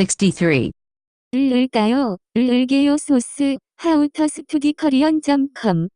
63. 을까요? 을게요 소스, howtostudykorean.com.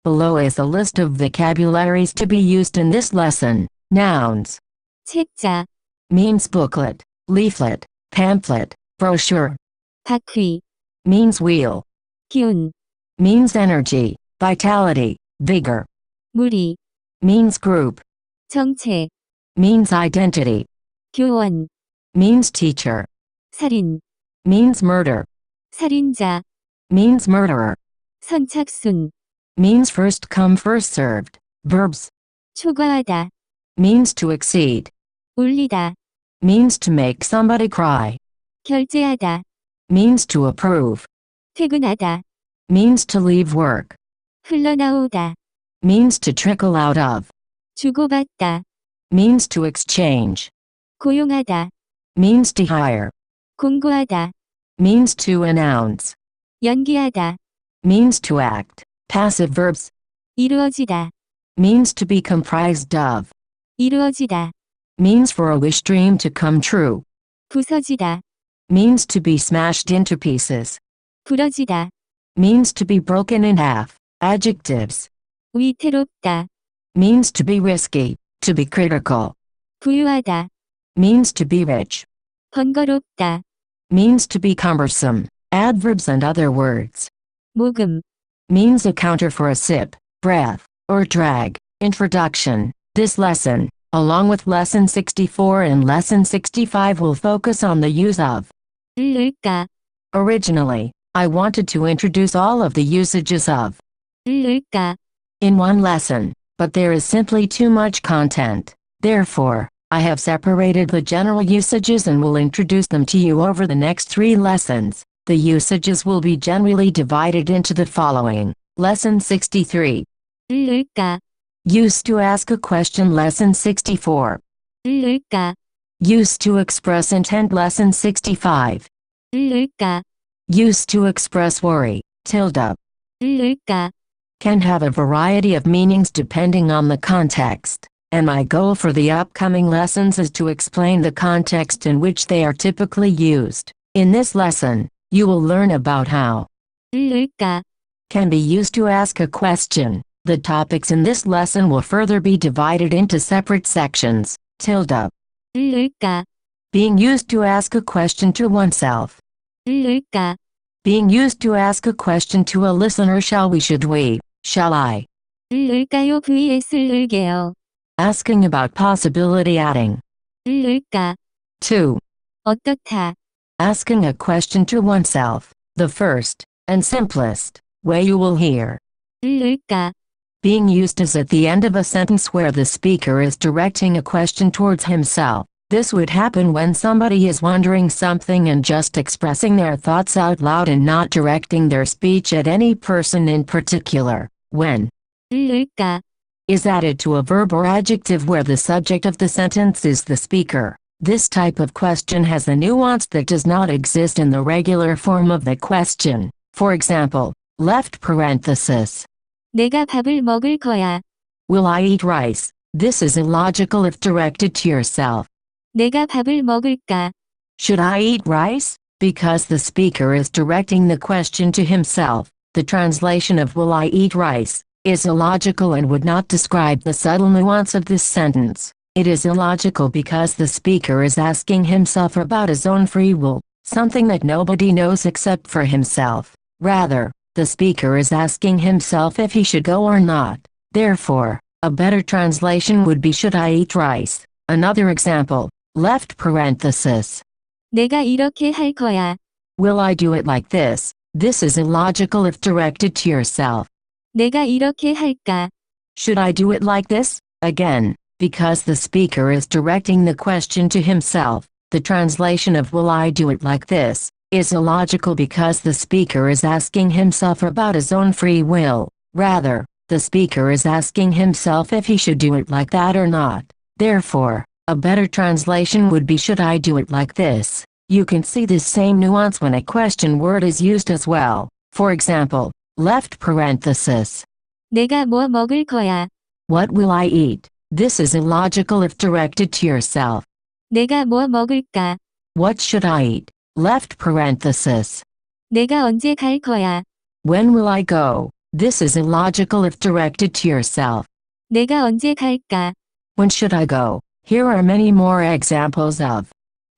Below is a list of vocabularies to be used in this lesson. Nouns. 책자, Means booklet, leaflet, pamphlet, brochure. 바퀴, Means wheel. 기운, Means energy, vitality, vigor. 무리, Means group. 정체, Means identity. 교원, Means teacher. 살인, Means murder. 살인자, Means murderer. 선착순, Means first come first served. Verbs. 초과하다, Means to exceed. 울리다, Means to make somebody cry. 결제하다, Means to approve. 퇴근하다, Means to leave work. 흘러나오다, Means to trickle out of. 주고받다, Means to exchange. 고용하다, Means to hire. 공고하다, Means to announce. 연기하다, Means to act. Passive verbs. 이루어지다, Means to be comprised of. 이루어지다, Means for a wish dream to come true. 부서지다, Means to be smashed into pieces. 부러지다, Means to be broken in half. Adjectives. 위태롭다, Means to be risky. To be critical. 부유하다, Means to be rich. 번거롭다, Means to be cumbersome. Adverbs and other words. 모금, Means a counter for a sip, breath, or drag. Introduction. This lesson, along with Lesson 64 and Lesson 65, will focus on the use of. 을까, Originally, I wanted to introduce all of the usages of 을까, in one lesson, but there is simply too much content. Therefore, I have separated the general usages and will introduce them to you over the next 3 lessons. The usages will be generally divided into the following. Lesson 63. 을까, Used to ask a question. Lesson 64. 을까, Used to express intent. Lesson 65. 을까, Used to express worry. Tilde. 을까, Can have a variety of meanings depending on the context, and my goal for the upcoming lessons is to explain the context in which they are typically used. In this lesson, you will learn about how 을까, can be used to ask a question. The topics in this lesson will further be divided into separate sections. Tilde. 을까, Being used to ask a question to oneself. 을까, Being used to ask a question to a listener. Shall we, should we, shall I. 을까요 vs 을게요. Asking about possibility. Adding. 을까, 2. 어떻다, Asking a question to oneself. The first, and simplest, way you will hear. 을까, Being used is at the end of a sentence where the speaker is directing a question towards himself. This would happen when somebody is wondering something and just expressing their thoughts out loud and not directing their speech at any person in particular. When 을까, is added to a verb or adjective where the subject of the sentence is the speaker. This type of question has a nuance that does not exist in the regular form of the question. For example, left parenthesis. 내가 밥을 먹을 거야. Will I eat rice? This is illogical if directed to yourself. 내가 밥을 먹을까? Should I eat rice? Because the speaker is directing the question to himself. The translation of will I eat rice is illogical and would not describe the subtle nuance of this sentence. It is illogical because the speaker is asking himself about his own free will, something that nobody knows except for himself. Rather, the speaker is asking himself if he should go or not. Therefore, a better translation would be should I eat rice? Another example, left parenthesis. 내가 이렇게 할 거야. Will I do it like this? This is illogical if directed to yourself. 내가 이렇게 할까? Should I do it like this? Again, because the speaker is directing the question to himself, the translation of will I do it like this is illogical because the speaker is asking himself about his own free will. Rather, the speaker is asking himself if he should do it like that or not. Therefore, a better translation would be should I do it like this? You can see this same nuance when a question word is used as well. For example, left parenthesis. 내가 뭐 먹을 거야? What will I eat? This is illogical if directed to yourself. 내가 뭐 먹을까? What should I eat? Left parenthesis. 내가 언제 갈 거야? When will I go? This is illogical if directed to yourself. 내가 언제 갈까? When should I go? Here are many more examples of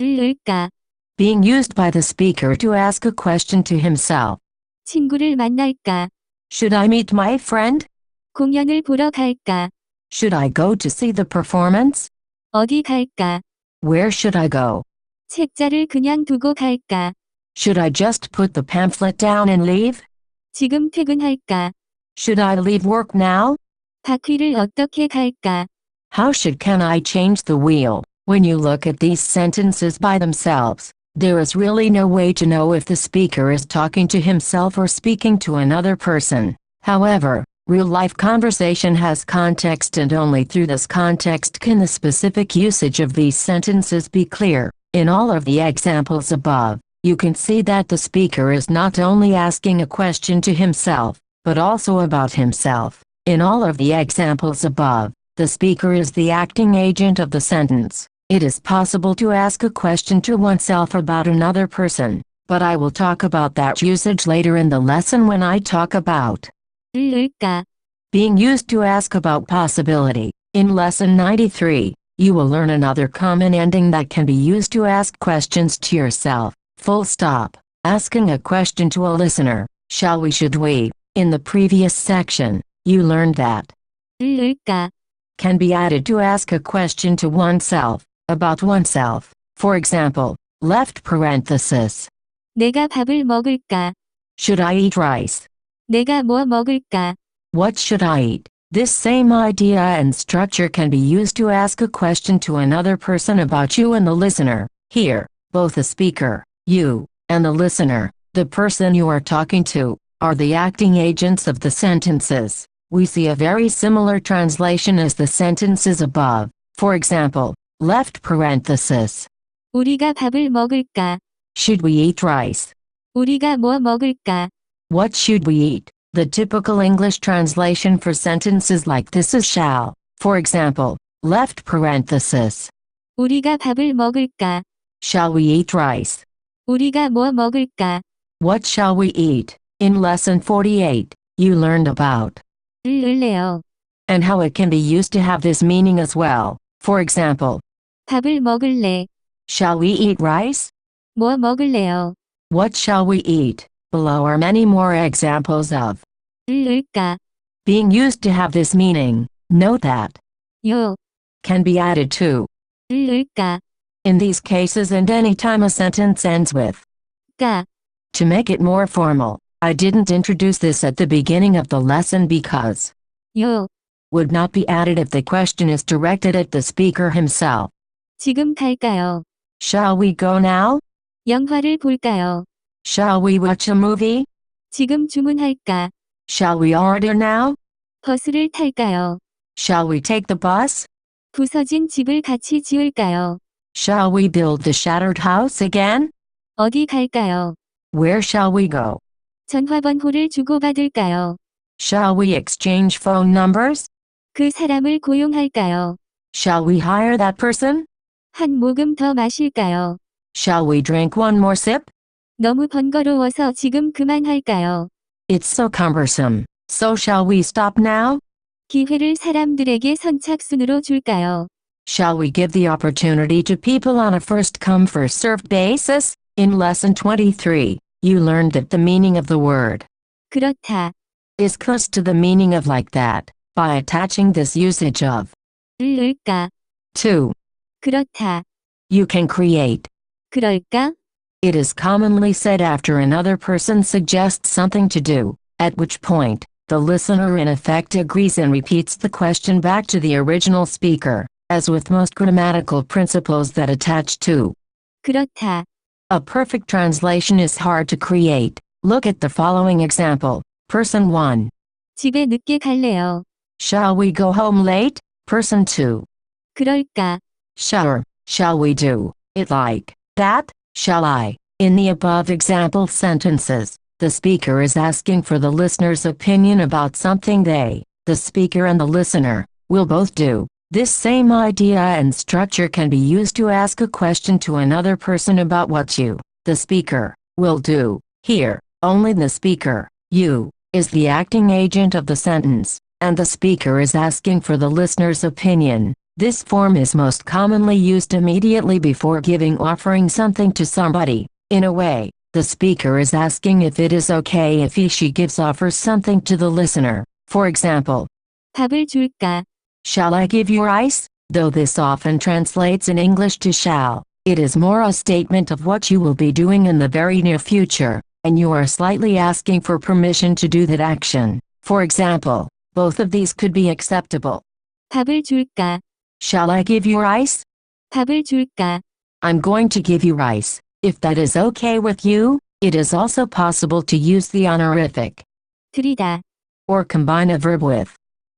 을까? being used by the speaker to ask a question to himself. 친구를 만날까? Should I meet my friend? 공연을 보러 갈까? Should I go to see the performance? 어디 갈까? Where should I go? 책자를 그냥 두고 갈까? Should I just put the pamphlet down and leave? 지금 퇴근할까? Should I leave work now? 바퀴를 어떻게 갈까? How can I change the wheel? When you look at these sentences by themselves, there is really no way to know if the speaker is talking to himself or speaking to another person. However, real-life conversation has context, and only through this context can the specific usage of these sentences be clear. In all of the examples above, you can see that the speaker is not only asking a question to himself, but also about himself. In all of the examples above, the speaker is the acting agent of the sentence. It is possible to ask a question to oneself about another person, but I will talk about that usage later in the lesson when I talk about 을까? being used to ask about possibility. In lesson 93, you will learn another common ending that can be used to ask questions to yourself. Full stop. Asking a question to a listener. Shall we, should we? In the previous section, you learned that 을까? can be added to ask a question to oneself, about oneself. For example, left parenthesis. 내가 밥을 먹을까? Should I eat rice? 내가 뭐 먹을까? What should I eat? This same idea and structure can be used to ask a question to another person about you and the listener. Here, both the speaker, you, and the listener, the person you are talking to, are the acting agents of the sentences. We see a very similar translation as the sentences above. For example, left parenthesis. 우리가 밥을 먹을까? Should we eat rice? 우리가 뭐 먹을까? What should we eat? The typical English translation for sentences like this is shall. For example, left parenthesis. 우리가 밥을 먹을까? Shall we eat rice? 우리가 뭐 먹을까? What shall we eat? In lesson 48, you learned about 을래요. and how it can be used to have this meaning as well. For example, 밥을 먹을래. shall we eat rice? 뭐 먹을래요? What shall we eat? Below are many more examples of 을까? being used to have this meaning. Note that 요. can be added to 을까? in these cases and any time a sentence ends with 까? to make it more formal. I didn't introduce this at the beginning of the lesson because 요. would not be added if the question is directed at the speaker himself. 지금 갈까요? Shall we go now? 영화를 볼까요? Shall we watch a movie? 지금 주문할까? Shall we order now? 버스를 탈까요? Shall we take the bus? 부서진 집을 같이 지을까요? Shall we build the shattered house again? 어디 갈까요? Where shall we go? 전화번호를 주고받을까요? Shall we exchange phone numbers? 그 사람을 고용할까요? Shall we hire that person? 한 모금 더 마실까요? Shall we drink one more sip? 너무 번거로워서 지금 그만할까요? It's so cumbersome. So shall we stop now? 기회를 사람들에게 선착순으로 줄까요? Shall we give the opportunity to people on a first-come first-served basis? In lesson 23, you learned that the meaning of the word 그렇다. is close to the meaning of like that, by attaching this usage of 을까? to. 그렇다. You can create. 그럴까? It is commonly said after another person suggests something to do, at which point, the listener in effect agrees and repeats the question back to the original speaker, as with most grammatical principles that attach to. 그렇다. A perfect translation is hard to create. Look at the following example. Person 1. 집에 늦게 갈래요. Shall we go home late? Person 2. 그럴까? Sure. Shall we do it like that? Shall I? In the above example sentences, the speaker is asking for the listener's opinion about something they, the speaker and the listener, will both do. This same idea and structure can be used to ask a question to another person about what you, the speaker, will do. Here, only the speaker, you, is the acting agent of the sentence, and the speaker is asking for the listener's opinion. This form is most commonly used immediately before offering something to somebody. In a way, the speaker is asking if it is okay if she offers something to the listener. For example, 밥을 줄까? shall I give you rice? Though this often translates in English to shall, it is more a statement of what you will be doing in the very near future, and you are slightly asking for permission to do that action. For example, both of these could be acceptable. 밥을 줄까? Shall I give you rice? 밥을 줄까? I'm going to give you rice. If that is okay with you, it is also possible to use the honorific, 드리다, or combine a verb with,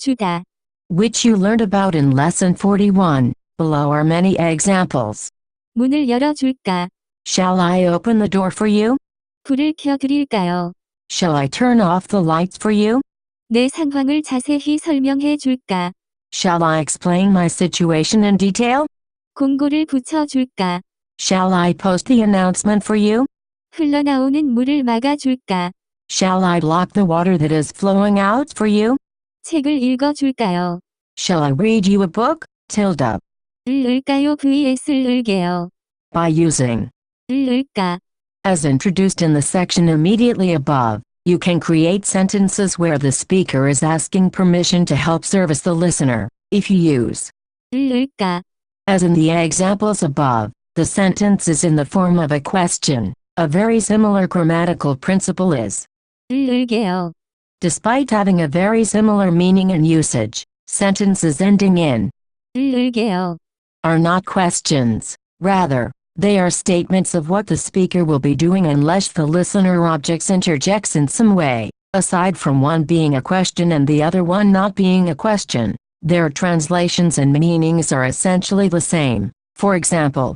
주다, which you learned about in lesson 41. Below are many examples. 문을 열어줄까? Shall I open the door for you? 불을 켜드릴까요? Shall I turn off the lights for you? 내 상황을 자세히 설명해 줄까? Shall I explain my situation in detail? 공고를 붙여줄까? Shall I post the announcement for you? 흘러나오는 물을 막아줄까? Shall I block the water that is flowing out for you? 책을 읽어줄까요? Shall I read you a book? Tilde. 을 을까요 vs를 을게요. By using 을 을까? as introduced in the section immediately above, you can create sentences where the speaker is asking permission to help service the listener. If you use 을 을까? as in the examples above, the sentence is in the form of a question. A very similar grammatical principle is 을 을게요. despite having a very similar meaning and usage, sentences ending in 을 을게요. are not questions. Rather, they are statements of what the speaker will be doing unless the listener interjects in some way. Aside from one being a question and the other one not being a question, their translations and meanings are essentially the same. For example,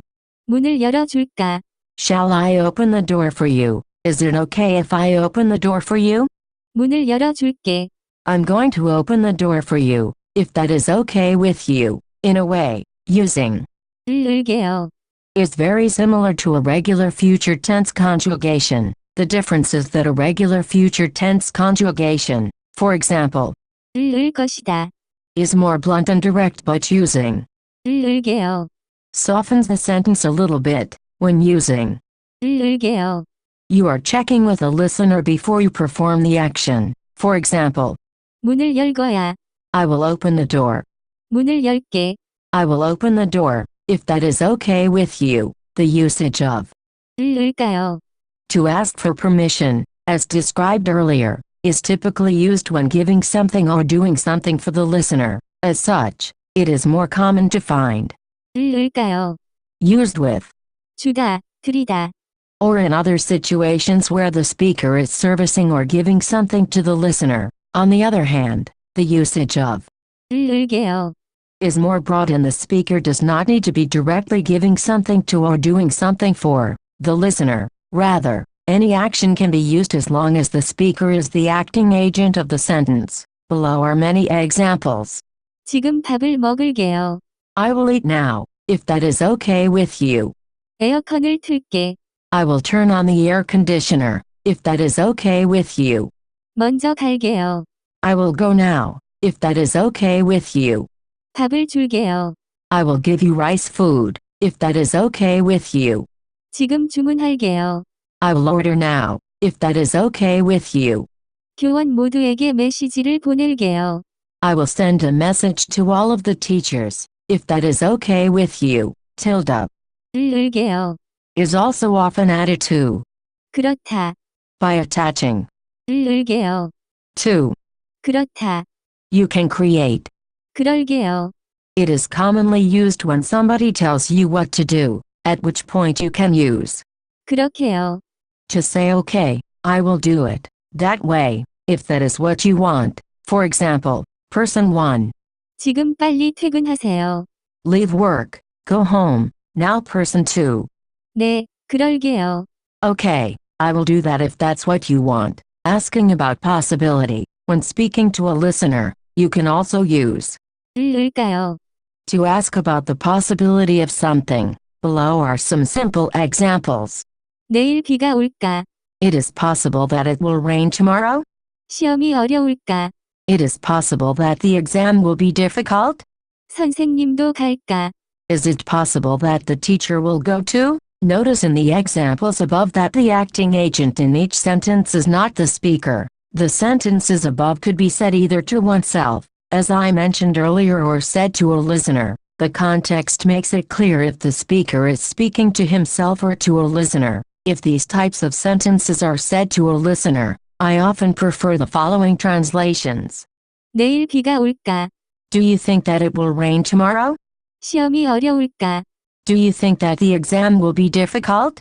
문을 열어줄까? shall I open the door for you? Is it okay if I open the door for you? 문을 열어줄게. I'm going to open the door for you, if that is okay with you. In a way, using 을 을게요. is very similar to a regular future tense conjugation. The difference is that a regular future tense conjugation, for example, 을 을 것이다. is more blunt and direct, but using 을 을게요. softens the sentence a little bit. When using 을 을게요. you are checking with a listener before you perform the action. For example, 문을 열 거야. I will open the door. 문을 열게. I will open the door, if that is okay with you. The usage of 을 을까요? to ask for permission, as described earlier, is typically used when giving something or doing something for the listener. As such, it is more common to find 을 을까요? used with 주다, 드리다. or in other situations where the speaker is servicing or giving something to the listener. On the other hand, the usage of 을 을게요. is more broad and the speaker does not need to be directly giving something to or doing something for the listener. Rather, any action can be used as long as the speaker is the acting agent of the sentence. Below are many examples. 지금 밥을 먹을게요. I will eat now, if that is okay with you. 에어컨을 틀게. I will turn on the air conditioner, if that is okay with you. 먼저 갈게요. I will go now, if that is okay with you. 밥을 줄게요. I will give you rice food, if that is okay with you. 지금 주문할게요. I will order now, if that is okay with you. 교원 모두에게 메시지를 보낼게요. I will send a message to all of the teachers, if that is okay with you. Tilde 을 을게요. is also often added to 그렇다. by attaching 을 을게요. to. 그렇다. You can create. 그럴게요. It is commonly used when somebody tells you what to do, at which point you can use 그렇게요. to say okay, I will do it that way, if that is what you want. For example, person 1. 지금 빨리 퇴근하세요. Leave work, go home. Now person 2. 네, 그럴게요. Okay, I will do that if that's what you want. Asking about possibility. When speaking to a listener, you can also use 을 을까요? to ask about the possibility of something. Below are some simple examples. 내일 비가 올까? It is possible that it will rain tomorrow. 시험이 어려울까? It is possible that the exam will be difficult. 선생님도 갈까? Is it possible that the teacher will go too? Notice in the examples above that the acting agent in each sentence is not the speaker. The sentences above could be said either to oneself, as I mentioned earlier, or said to a listener. The context makes it clear if the speaker is speaking to himself or to a listener. If these types of sentences are said to a listener, I often prefer the following translations. 내일 비가 올까? Do you think that it will rain tomorrow? 시험이 어려울까? Do you think that the exam will be difficult?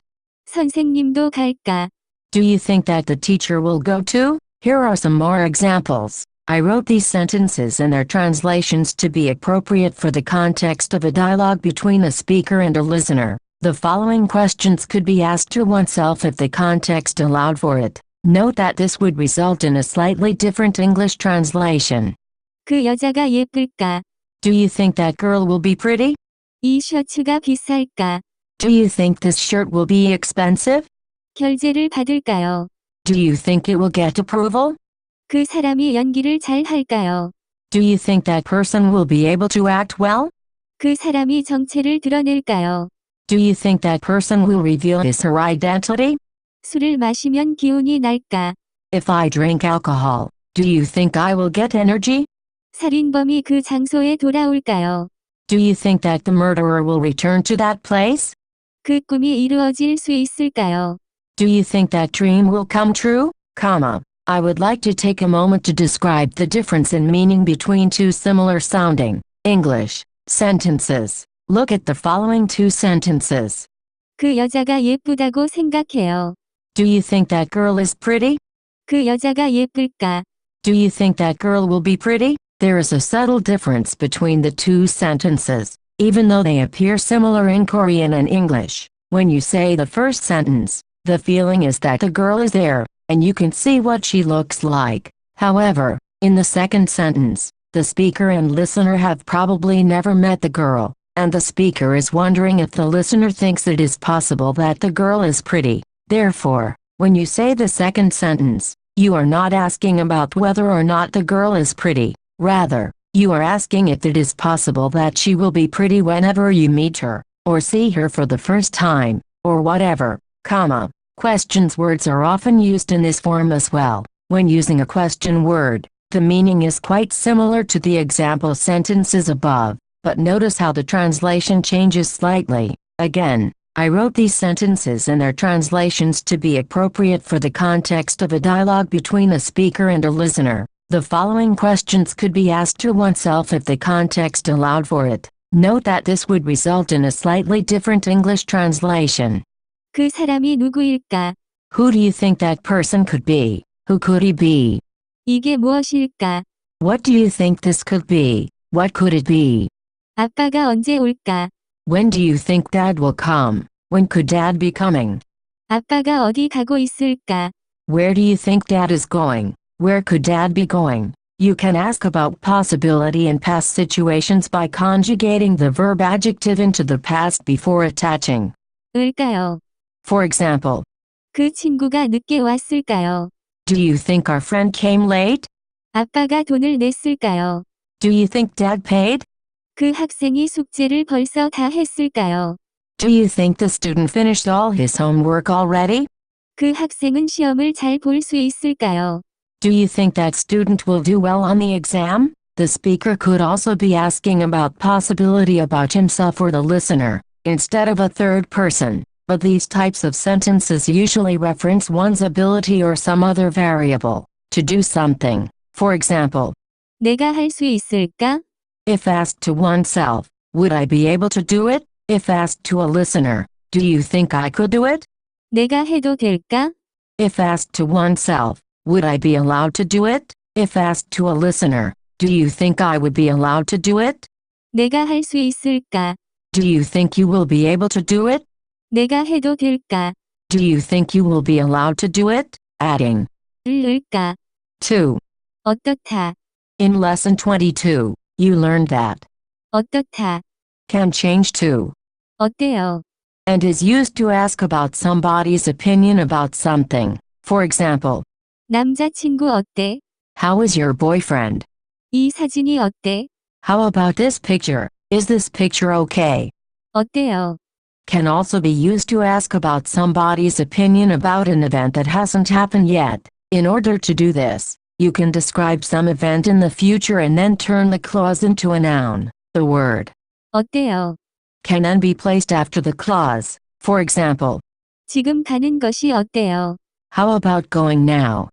선생님도 갈까? Do you think that the teacher will go too? Here are some more examples. I wrote these sentences and their translations to be appropriate for the context of a dialogue between a speaker and a listener. The following questions could be asked to oneself if the context allowed for it. Note that this would result in a slightly different English translation. 그 여자가 예쁠까? Do you think that girl will be pretty? 이 셔츠가 비쌀까? Do you think this shirt will be expensive? 결제를 받을까요? Do you think it will get approval? 그 사람이 연기를 잘 할까요? Do you think that person will be able to act well? 그 사람이 정체를 드러낼까요? Do you think that person will reveal his her identity? 술을 마시면 기운이 날까? If I drink alcohol, do you think I will get energy? 살인범이 그 장소에 돌아올까요? Do you think that the murderer will return to that place? 그 꿈이 이루어질 수 있을까요? Do you think that dream will come true? I would like to take a moment to describe the difference in meaning between two similar sounding English sentences. Look at the following two sentences. 그 여자가 예쁘다고 생각해요. Do you think that girl is pretty? 그 여자가 예쁠까? Do you think that girl will be pretty? There is a subtle difference between the two sentences, even though they appear similar in Korean and English. When you say the first sentence, the feeling is that the girl is there, and you can see what she looks like. However, in the second sentence, the speaker and listener have probably never met the girl, and the speaker is wondering if the listener thinks it is possible that the girl is pretty. Therefore, when you say the second sentence, you are not asking about whether or not the girl is pretty. Rather, you are asking if it is possible that she will be pretty whenever you meet her, or see her for the first time, or whatever, Questions words are often used in this form as well. When using a question word, the meaning is quite similar to the example sentences above, but notice how the translation changes slightly. Again, I wrote these sentences and their translations to be appropriate for the context of a dialogue between a speaker and a listener. The following questions could be asked to oneself if the context allowed for it. Note that this would result in a slightly different English translation. 그 사람이 누구일까? Who do you think that person could be? Who could he be? 이게 무엇일까? What do you think this could be? What could it be? 아빠가 언제 올까? When do you think Dad will come? When could Dad be coming? 아빠가 어디 가고 있을까? Where do you think Dad is going? Where could Dad be going? You can ask about possibility in past situations by conjugating the verb adjective into the past before attaching. 을까요? For example, 그 친구가 늦게 왔을까요? do you think our friend came late? 아빠가 돈을 냈을까요? Do you think Dad paid? 그 학생이 숙제를 벌써 다 했을까요? Do you think the student finished all his homework already? 그 학생은 시험을 잘 볼 수 있을까요? Do you think that student will do well on the exam? The speaker could also be asking about possibility about himself or the listener, instead of a third person, but these types of sentences usually reference one's ability or some other variable to do something. For example, 내가 할 수 있을까? if asked to oneself, would I be able to do it? If asked to a listener, do you think I could do it? 내가 해도 될까? If asked to oneself, would I be allowed to do it? If asked to a listener, do you think I would be allowed to do it? 내가 할 수 있을까? Do you think you will be able to do it? 내가 해도 될까? Do you think you will be allowed to do it? Adding. 을까? 2. 어떻다? In lesson 22, you learned that 어떻다? can change to 어때요? and is used to ask about somebody's opinion about something. For example, 남자친구 어때? how is your boyfriend? 이 사진이 어때? How about this picture? Is this picture okay? 어때요? Can also be used to ask about somebody's opinion about an event that hasn't happened yet. In order to do this, you can describe some event in the future and then turn the clause into a noun. The word 어때요? can then be placed after the clause. For example, 지금 가는 것이 어때요? how about going now?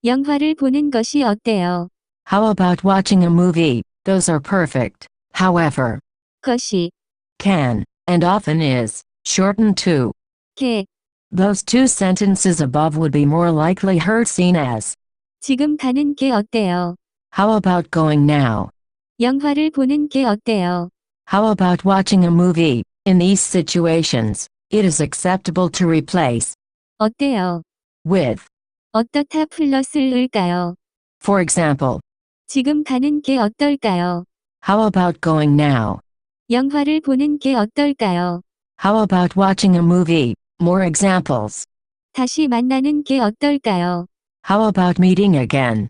영화를 보는 것이 어때요? How about watching a movie? Those are perfect. However, 것이, can, and often is, shortened to. 게, Those two sentences above would be more likely heard seen as, 지금 가는 게 어때요? how about going now? 영화를 보는 게 어때요? How about watching a movie? In these situations, it is acceptable to replace 어때요? with. 어떻다 플러스를 을까요? For example, 지금 가는 게 어떨까요? how about going now? 영화를 보는 게 어떨까요? How about watching a movie? More examples. 다시 만나는 게 어떨까요? How about meeting again?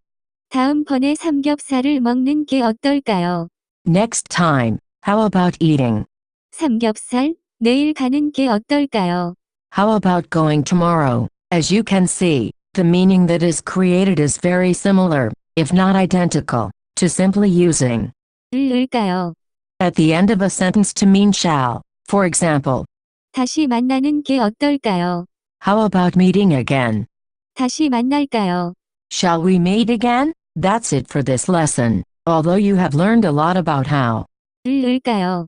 다음번에 삼겹살을 먹는 게 어떨까요? Next time, how about eating? 삼겹살, 내일 가는 게 어떨까요? How about going tomorrow? As you can see, the meaning that is created is very similar, if not identical, to simply using 을 을까요? at the end of a sentence to mean shall. For example, 다시 만나는 게 어떨까요? how about meeting again? 다시 만날까요? Shall we meet again? That's it for this lesson. Although you have learned a lot about how 을 을까요?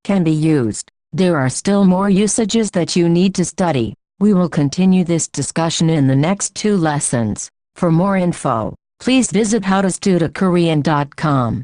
can be used, there are still more usages that you need to study. We will continue this discussion in the next 2 lessons. For more info, please visit howtostudykorean.com.